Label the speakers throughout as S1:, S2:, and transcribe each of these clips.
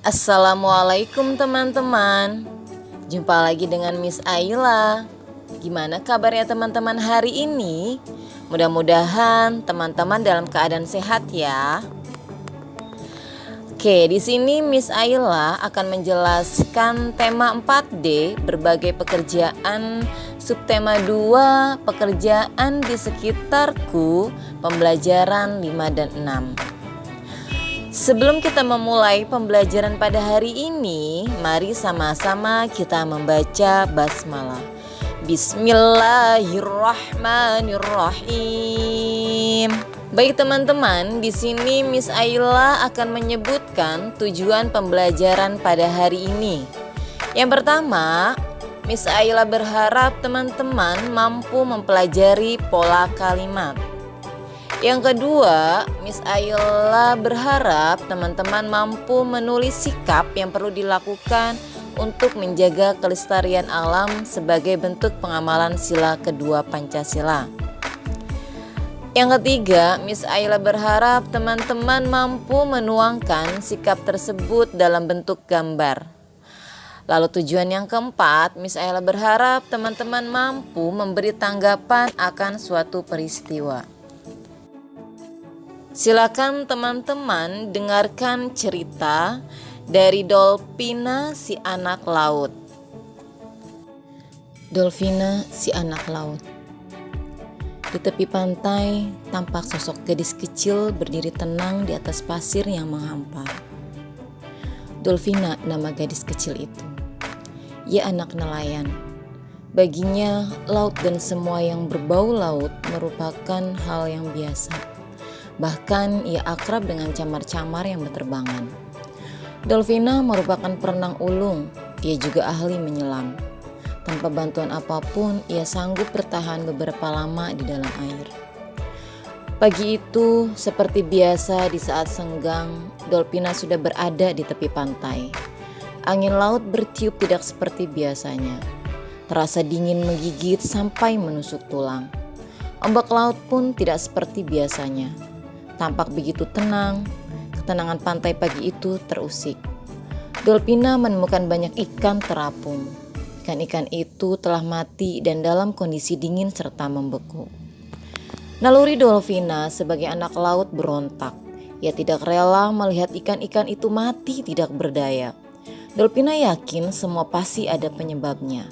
S1: Assalamualaikum teman-teman. Jumpa lagi dengan Miss Ayla. Gimana kabarnya teman-teman hari ini? Mudah-mudahan teman-teman dalam keadaan sehat ya. Oke, di sini Miss Ayla akan menjelaskan tema 4D berbagai pekerjaan, subtema 2 pekerjaan di sekitarku, pembelajaran 5 dan 6. Sebelum kita memulai pembelajaran pada hari ini, mari sama-sama kita membaca basmalah. Bismillahirrahmanirrahim. Baik teman-teman, di sini Miss Ayla akan menyebutkan tujuan pembelajaran pada hari ini. Yang pertama, Miss Ayla berharap teman-teman mampu mempelajari pola kalimat. Yang kedua, Miss Ayla berharap teman-teman mampu menulis sikap yang perlu dilakukan untuk menjaga kelestarian alam sebagai bentuk pengamalan sila kedua Pancasila. Yang ketiga, Miss Ayla berharap teman-teman mampu menuangkan sikap tersebut dalam bentuk gambar. Lalu tujuan yang keempat, Miss Ayla berharap teman-teman mampu memberi tanggapan akan suatu peristiwa. Silakan teman-teman dengarkan cerita dari Dolphina si anak laut. Dolphina si anak laut. Di tepi pantai tampak sosok gadis kecil berdiri tenang di atas pasir yang menghampar. Dolphina nama gadis kecil itu. Ia anak nelayan. Baginya laut dan semua yang berbau laut merupakan hal yang biasa. Bahkan ia akrab dengan camar-camar yang berterbangan. Dolphina merupakan perenang ulung, ia juga ahli menyelam. Tanpa bantuan apapun, ia sanggup bertahan beberapa lama di dalam air. Pagi itu, seperti biasa di saat senggang, Dolphina sudah berada di tepi pantai. Angin laut bertiup tidak seperti biasanya. Terasa dingin menggigit sampai menusuk tulang. Ombak laut pun tidak seperti biasanya. Tampak begitu tenang, ketenangan pantai pagi itu terusik. Dolphina menemukan banyak ikan terapung. Ikan-ikan itu telah mati dan dalam kondisi dingin serta membeku. Naluri Dolphina sebagai anak laut berontak. Ia tidak rela melihat ikan-ikan itu mati tidak berdaya. Dolphina yakin semua pasti ada penyebabnya.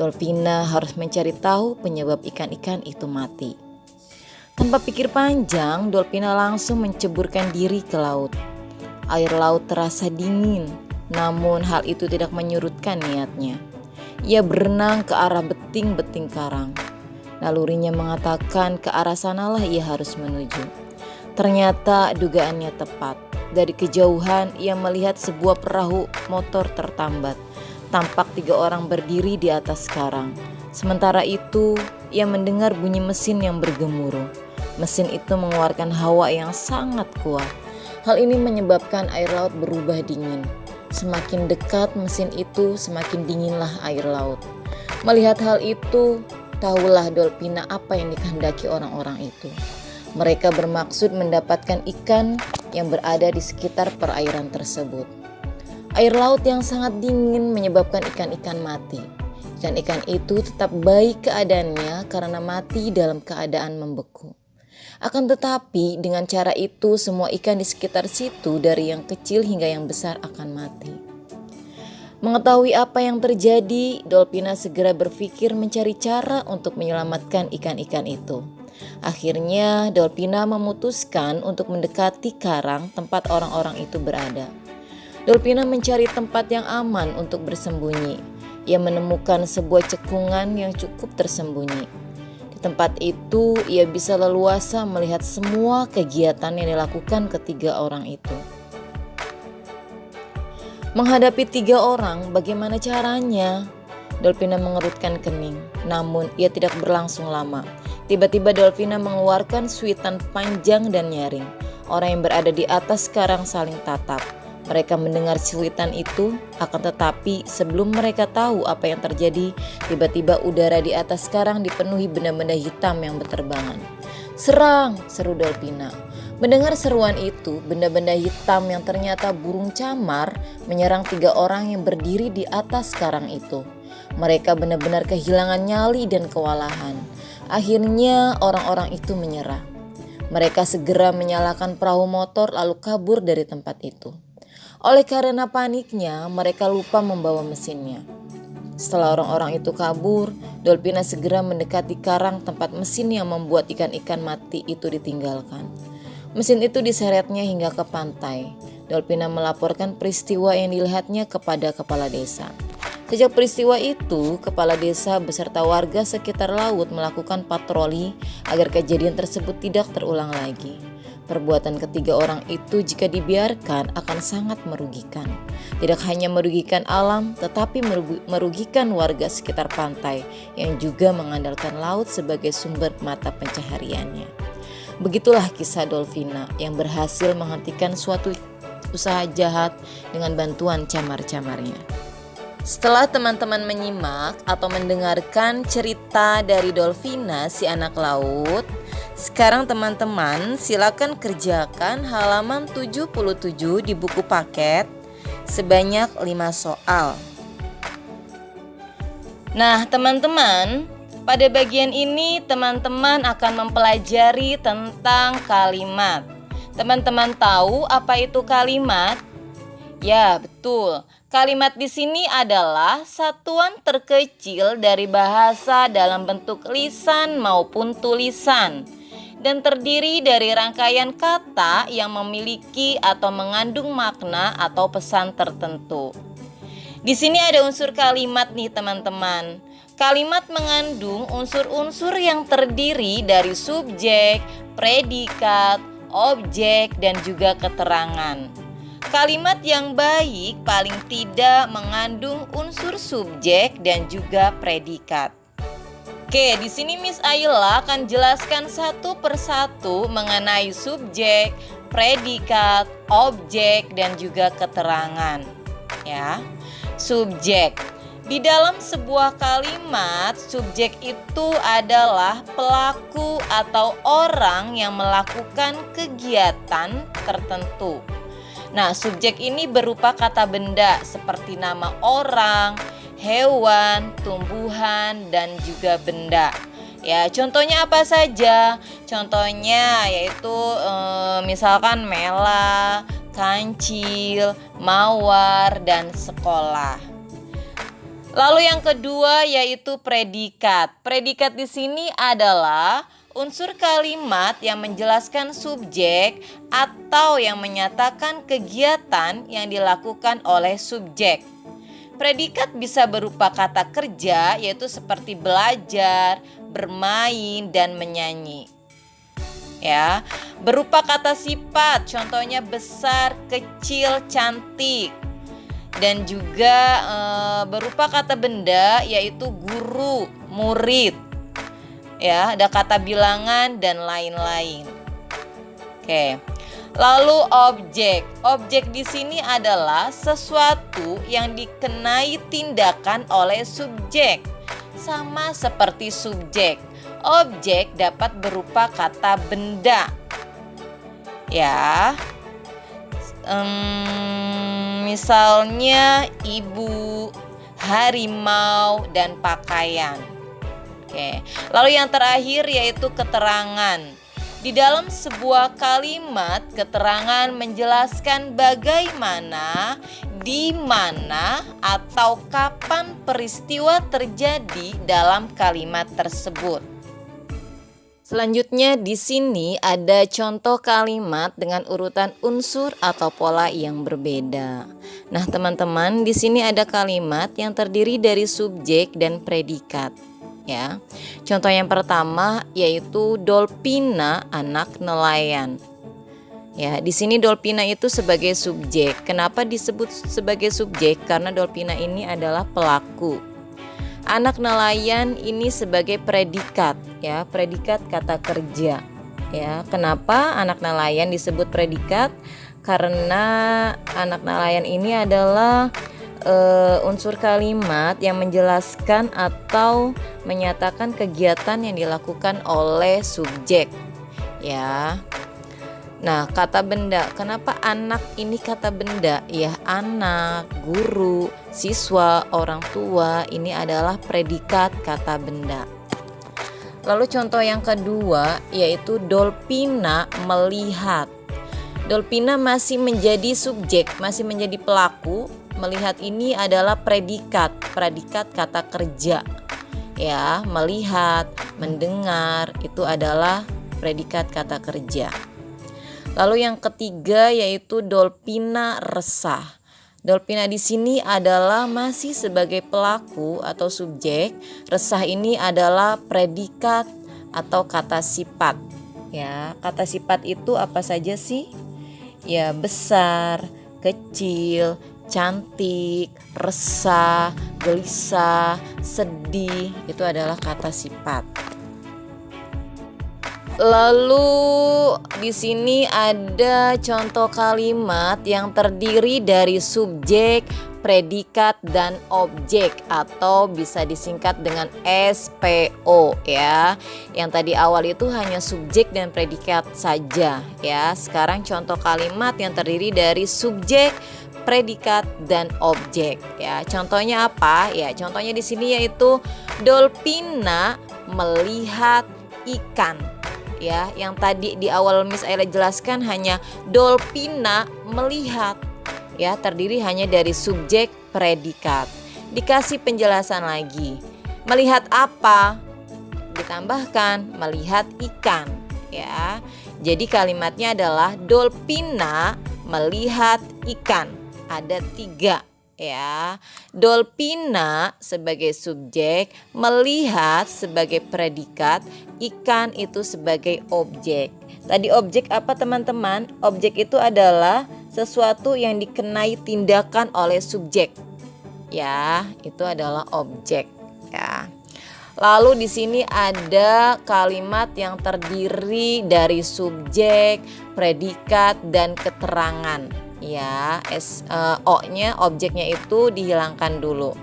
S1: Dolphina harus mencari tahu penyebab ikan-ikan itu mati. Tanpa pikir panjang, Dolphina langsung menceburkan diri ke laut. Air laut terasa dingin, namun hal itu tidak menyurutkan niatnya. Ia berenang ke arah beting-beting karang. Nalurinya mengatakan ke arah sanalah ia harus menuju. Ternyata dugaannya tepat. Dari kejauhan ia melihat sebuah perahu motor tertambat. Tampak 3 orang berdiri di atas karang. Sementara itu, ia mendengar bunyi mesin yang bergemuruh. Mesin itu mengeluarkan hawa yang sangat kuat. Hal ini menyebabkan air laut berubah dingin. Semakin dekat mesin itu, semakin dinginlah air laut. Melihat hal itu, tahulah Dolphina apa yang dikehendaki orang-orang itu. Mereka bermaksud mendapatkan ikan yang berada di sekitar perairan tersebut. Air laut yang sangat dingin menyebabkan ikan-ikan mati. Ikan-ikan itu tetap baik keadaannya karena mati dalam keadaan membeku. Akan tetapi dengan cara itu semua ikan di sekitar situ dari yang kecil hingga yang besar akan mati. Mengetahui apa yang terjadi, Dolphina segera berpikir mencari cara untuk menyelamatkan ikan-ikan itu. Akhirnya Dolphina memutuskan untuk mendekati karang tempat orang-orang itu berada. Dolphina mencari tempat yang aman untuk bersembunyi. Ia menemukan sebuah cekungan yang cukup tersembunyi. Di tempat itu ia bisa leluasa melihat semua kegiatan yang dilakukan ketiga orang itu. Menghadapi 3 orang, bagaimana caranya? Dolphina mengerutkan kening, namun ia tidak berlangsung lama. Tiba-tiba Dolphina mengeluarkan suitan panjang dan nyaring. Orang yang berada di atas karang saling tatap. Mereka mendengar cuitan itu, akan tetapi sebelum mereka tahu apa yang terjadi, tiba-tiba udara di atas karang dipenuhi benda-benda hitam yang berterbangan. "Serang!" seru Dolphina. Mendengar seruan itu, benda-benda hitam yang ternyata burung camar menyerang 3 orang yang berdiri di atas karang itu. Mereka benar-benar kehilangan nyali dan kewalahan. Akhirnya orang-orang itu menyerah. Mereka segera menyalakan perahu motor lalu kabur dari tempat itu. Oleh karena paniknya, mereka lupa membawa mesinnya. Setelah orang-orang itu kabur, Dolpina segera mendekati karang tempat mesin yang membuat ikan-ikan mati itu ditinggalkan. Mesin itu diseretnya hingga ke pantai. Dolpina melaporkan peristiwa yang dilihatnya kepada kepala desa. Sejak peristiwa itu, kepala desa beserta warga sekitar laut melakukan patroli agar kejadian tersebut tidak terulang lagi. Perbuatan ketiga orang itu jika dibiarkan akan sangat merugikan. Tidak hanya merugikan alam, tetapi merugikan warga sekitar pantai yang juga mengandalkan laut sebagai sumber mata pencahariannya. Begitulah kisah Dolpina yang berhasil menghentikan suatu usaha jahat dengan bantuan camar-camarnya. Setelah teman-teman menyimak atau mendengarkan cerita dari Dolpina si anak laut, sekarang teman-teman silakan kerjakan halaman 77 di buku paket sebanyak 5 soal. Nah teman-teman, pada bagian ini teman-teman akan mempelajari tentang kalimat. Teman-teman tahu apa itu kalimat? Ya, betul. Kalimat di sini adalah satuan terkecil dari bahasa dalam bentuk lisan maupun tulisan dan terdiri dari rangkaian kata yang memiliki atau mengandung makna atau pesan tertentu. Di sini ada unsur kalimat nih teman-teman. Kalimat mengandung unsur-unsur yang terdiri dari subjek, predikat, objek, dan juga keterangan. Kalimat yang baik paling tidak mengandung unsur subjek dan juga predikat. Oke, di sini Miss Ayla akan jelaskan satu persatu mengenai subjek, predikat, objek, dan juga keterangan. Ya, subjek. Di dalam sebuah kalimat, subjek itu adalah pelaku atau orang yang melakukan kegiatan tertentu. Nah, subjek ini berupa kata benda seperti nama orang, hewan, tumbuhan, dan juga benda. Ya, contohnya apa saja? Contohnya yaitu misalkan mela, kancil, mawar, dan sekolah. Lalu yang kedua yaitu predikat. Predikat di sini adalah unsur kalimat yang menjelaskan subjek atau yang menyatakan kegiatan yang dilakukan oleh subjek. Predikat bisa berupa kata kerja yaitu seperti belajar, bermain, dan menyanyi. Ya, berupa kata sifat, contohnya besar, kecil, cantik. Dan juga berupa kata benda yaitu guru, murid. Ya, ada kata bilangan dan lain-lain. Oke. Lalu objek. Objek di sini adalah sesuatu yang dikenai tindakan oleh subjek. Sama seperti subjek. Objek dapat berupa kata benda. Ya. Misalnya ibu, harimau, dan pakaian. Oke. Lalu yang terakhir yaitu keterangan. Di dalam sebuah kalimat, keterangan menjelaskan bagaimana, di mana, atau kapan peristiwa terjadi dalam kalimat tersebut. Selanjutnya di sini ada contoh kalimat dengan urutan unsur atau pola yang berbeda. Nah, teman-teman, di sini ada kalimat yang terdiri dari subjek dan predikat. Ya, contoh yang pertama yaitu Dolpina anak nelayan. Ya, di sini Dolpina itu sebagai subjek. Kenapa disebut sebagai subjek? Karena Dolpina ini adalah pelaku. Anak nelayan ini sebagai predikat, ya, predikat kata kerja. Ya, kenapa anak nelayan disebut predikat? Karena anak nelayan ini adalah unsur kalimat yang menjelaskan atau menyatakan kegiatan yang dilakukan oleh subjek. Ya. Nah, kata benda, kenapa anak ini kata benda? Ya, anak, guru, siswa, orang tua, ini adalah predikat kata benda. Lalu contoh yang kedua yaitu Dolpina melihat. Dolpina masih menjadi subjek, masih menjadi pelaku. Melihat ini adalah predikat kata kerja. Ya, melihat, mendengar itu adalah predikat kata kerja. Lalu yang ketiga yaitu Dolpina resah. Dolpina di sini adalah masih sebagai pelaku atau subjek. Resah ini adalah predikat atau kata sifat. Ya, kata sifat itu apa saja sih? Ya, besar, kecil, cantik, resah, gelisah, sedih, itu adalah kata sifat. Lalu di sini ada contoh kalimat yang terdiri dari subjek, predikat, dan objek atau bisa disingkat dengan SPO ya. Yang tadi awal itu hanya subjek dan predikat saja ya. Sekarang contoh kalimat yang terdiri dari subjek, predikat, dan objek ya. Contohnya apa? Ya, contohnya di sini yaitu Dolpina melihat ikan. Ya, yang tadi di awal Miss Ayla jelaskan hanya Dolpina melihat. Ya, terdiri hanya dari subjek, predikat. Dikasih penjelasan lagi. Melihat apa? Ditambahkan melihat ikan, ya. Jadi kalimatnya adalah Dolpina melihat ikan. Ada 3. Ya, Dolpina sebagai subjek, melihat sebagai predikat, ikan itu sebagai objek. Tadi objek apa teman-teman? Objek itu adalah sesuatu yang dikenai tindakan oleh subjek. Ya, itu adalah objek ya. Lalu di sini ada kalimat yang terdiri dari subjek, predikat, dan keterangan. Ya, O-nya objeknya itu dihilangkan dulu.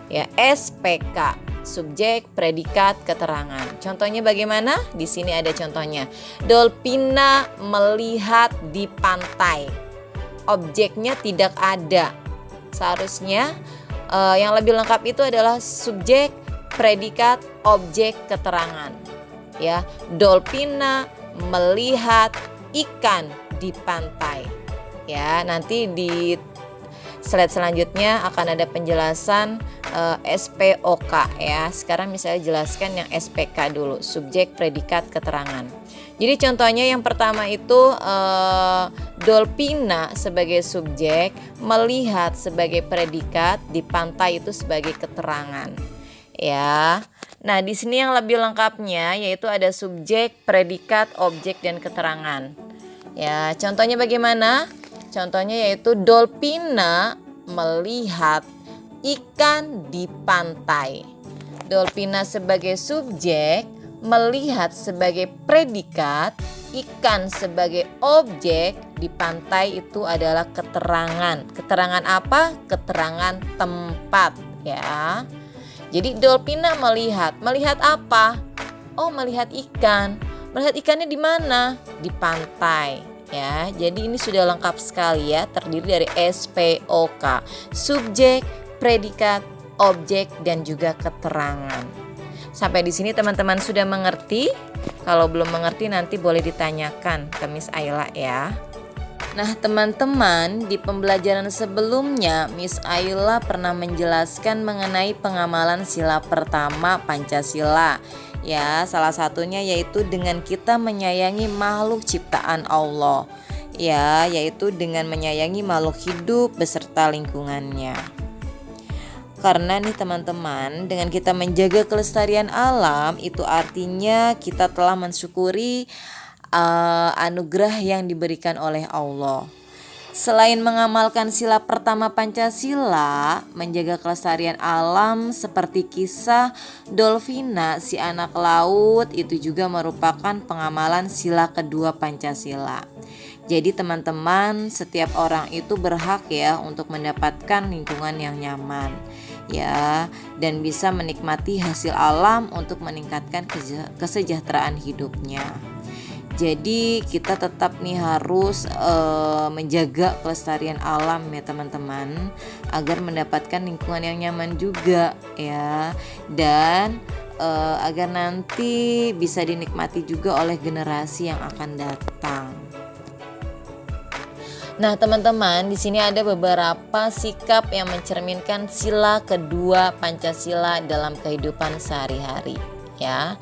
S1: Ya, SPK, subjek, predikat, keterangan. Contohnya bagaimana? Di sini ada contohnya. Dolpina melihat di pantai. Objeknya tidak ada. Seharusnya yang lebih lengkap itu adalah subjek, predikat, objek, keterangan. Ya, Dolpina melihat ikan di pantai. Ya, nanti di slide selanjutnya akan ada penjelasan SPOK ya. Sekarang misalnya jelaskan yang SPK dulu, subjek, predikat, keterangan. Jadi contohnya yang pertama itu Dolpina sebagai subjek, melihat sebagai predikat, di pantai itu sebagai keterangan. Ya. Nah, di sini yang lebih lengkapnya yaitu ada subjek, predikat, objek, dan keterangan. Ya, contohnya bagaimana? Contohnya yaitu Dolpina melihat ikan di pantai. Dolpina sebagai subjek, melihat sebagai predikat, ikan sebagai objek, di pantai itu adalah keterangan. Keterangan apa? Keterangan tempat ya. Jadi Dolpina melihat apa? Oh, melihat ikan. Melihat ikannya di mana? Di pantai. Ya, jadi ini sudah lengkap sekali ya, terdiri dari SPOK, subjek, predikat, objek, dan juga keterangan. Sampai di sini teman-teman sudah mengerti? Kalau belum mengerti nanti boleh ditanyakan ke Miss Ayla ya. Nah teman-teman, di pembelajaran sebelumnya Miss Ayla pernah menjelaskan mengenai pengamalan sila pertama Pancasila. Ya, salah satunya yaitu dengan kita menyayangi makhluk ciptaan Allah. Ya, yaitu dengan menyayangi makhluk hidup beserta lingkungannya. Karena nih teman-teman, dengan kita menjaga kelestarian alam, itu artinya kita telah mensyukuri anugerah yang diberikan oleh Allah. Selain mengamalkan sila pertama Pancasila, menjaga kelestarian alam seperti kisah Dolpina si anak laut itu juga merupakan pengamalan sila kedua Pancasila. Jadi teman-teman, setiap orang itu berhak ya untuk mendapatkan lingkungan yang nyaman ya, dan bisa menikmati hasil alam untuk meningkatkan kesejahteraan hidupnya. Jadi kita tetap nih harus menjaga kelestarian alam ya teman-teman, agar mendapatkan lingkungan yang nyaman juga ya, dan agar nanti bisa dinikmati juga oleh generasi yang akan datang. Nah teman-teman, di sini ada beberapa sikap yang mencerminkan sila kedua Pancasila dalam kehidupan sehari-hari ya.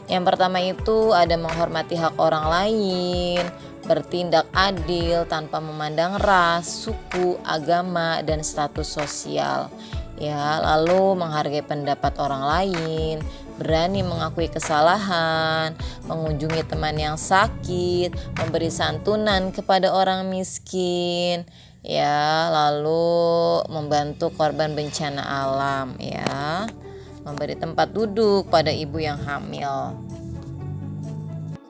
S1: Yang pertama itu ada menghormati hak orang lain, bertindak adil tanpa memandang ras, suku, agama, dan status sosial. Ya, lalu menghargai pendapat orang lain, berani mengakui kesalahan, mengunjungi teman yang sakit, memberi santunan kepada orang miskin, ya, lalu membantu korban bencana alam, ya, memberi tempat duduk pada ibu yang hamil.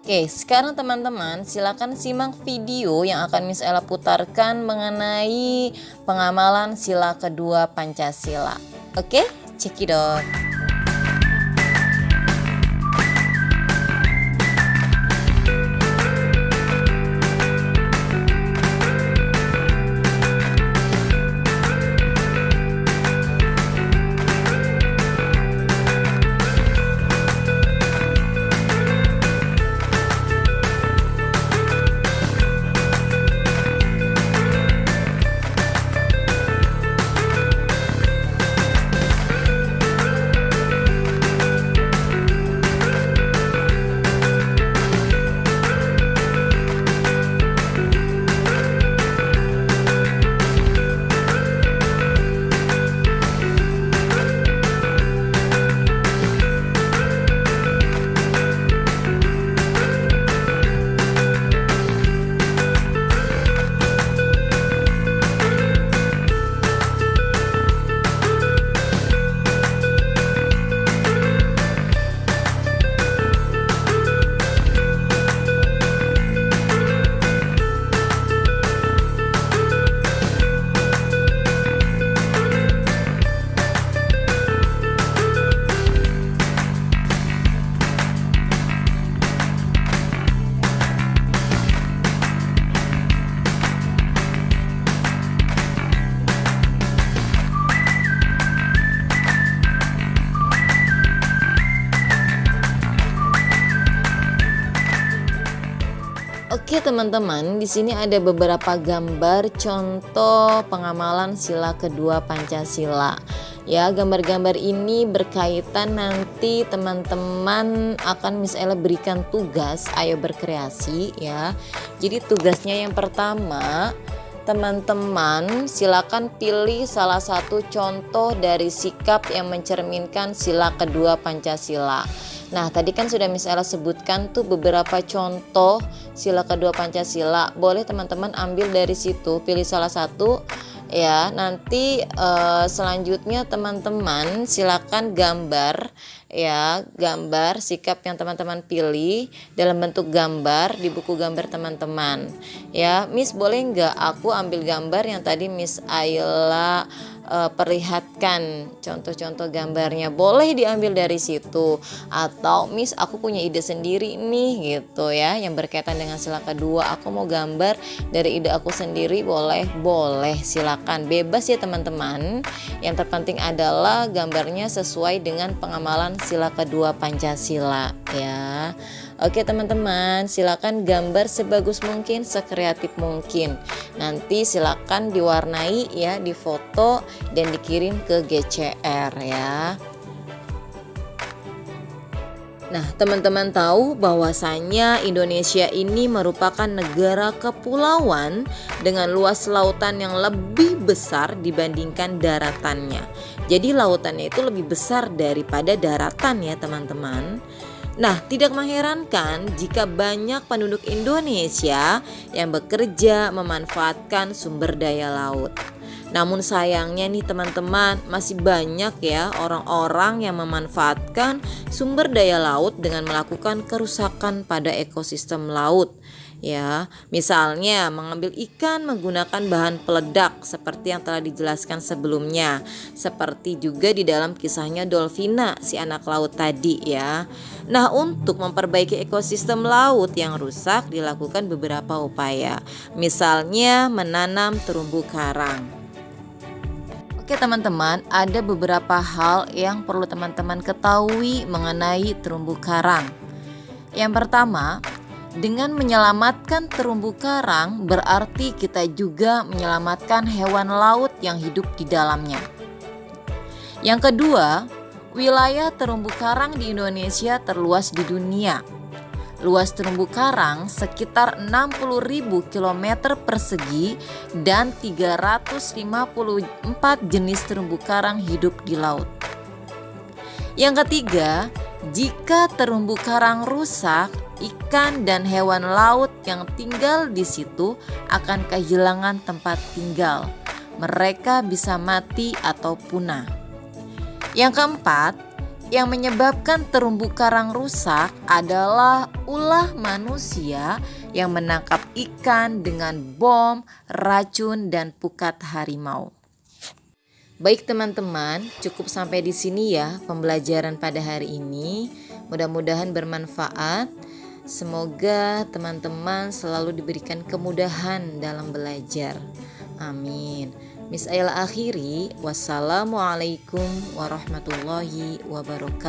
S1: Oke, sekarang teman-teman silakan simak video yang akan Miss Ella putarkan mengenai pengamalan sila kedua Pancasila. Oke, check it out. Oke teman-teman, di sini ada beberapa gambar contoh pengamalan sila kedua Pancasila. Ya, gambar-gambar ini berkaitan nanti teman-teman akan Miss Ella berikan tugas, ayo berkreasi ya. Jadi tugasnya yang pertama, teman-teman silakan pilih salah satu contoh dari sikap yang mencerminkan sila kedua Pancasila. Nah tadi kan sudah Miss Ella sebutkan tuh beberapa contoh sila kedua Pancasila. Boleh teman-teman ambil dari situ, pilih salah satu ya. Nanti selanjutnya teman-teman silakan gambar ya, gambar sikap yang teman-teman pilih dalam bentuk gambar di buku gambar teman-teman ya. Miss boleh nggak aku ambil gambar yang tadi Miss Ayla perlihatkan contoh-contoh gambarnya, boleh diambil dari situ, atau Miss aku punya ide sendiri nih gitu ya yang berkaitan dengan sila kedua, aku mau gambar dari ide aku sendiri, boleh silakan, bebas ya teman-teman. Yang terpenting adalah gambarnya sesuai dengan pengamalan sila kedua Pancasila ya. Oke teman-teman, silakan gambar sebagus mungkin, sekreatif mungkin. Nanti silakan diwarnai ya, difoto dan dikirim ke GCR ya. Nah, teman-teman tahu bahwasanya Indonesia ini merupakan negara kepulauan dengan luas lautan yang lebih besar dibandingkan daratannya. Jadi lautannya itu lebih besar daripada daratan ya teman-teman. Nah, tidak mengherankan jika banyak penduduk Indonesia yang bekerja memanfaatkan sumber daya laut. Namun sayangnya nih teman-teman, masih banyak ya orang-orang yang memanfaatkan sumber daya laut dengan melakukan kerusakan pada ekosistem laut. ya. Misalnya mengambil ikan menggunakan bahan peledak seperti yang telah dijelaskan sebelumnya. Seperti juga di dalam kisahnya Dolphina, si anak laut tadi ya. Nah, untuk memperbaiki ekosistem laut yang rusak dilakukan beberapa upaya. Misalnya menanam terumbu karang. Oke teman-teman, ada beberapa hal yang perlu teman-teman ketahui mengenai terumbu karang. Yang pertama, dengan menyelamatkan terumbu karang berarti kita juga menyelamatkan hewan laut yang hidup di dalamnya. Yang kedua, wilayah terumbu karang di Indonesia terluas di dunia. Luas terumbu karang sekitar 60.000 km persegi dan 354 jenis terumbu karang hidup di laut. Yang ketiga, jika terumbu karang rusak, ikan dan hewan laut yang tinggal di situ akan kehilangan tempat tinggal. Mereka bisa mati atau punah. Yang keempat, yang menyebabkan terumbu karang rusak adalah ulah manusia yang menangkap ikan dengan bom, racun, dan pukat harimau. Baik teman-teman, cukup sampai di sini ya pembelajaran pada hari ini. Mudah-mudahan bermanfaat. Semoga teman-teman selalu diberikan kemudahan dalam belajar. Amin. Miss Ayla akhiri, wassalamualaikum warahmatullahi wabarakatuh.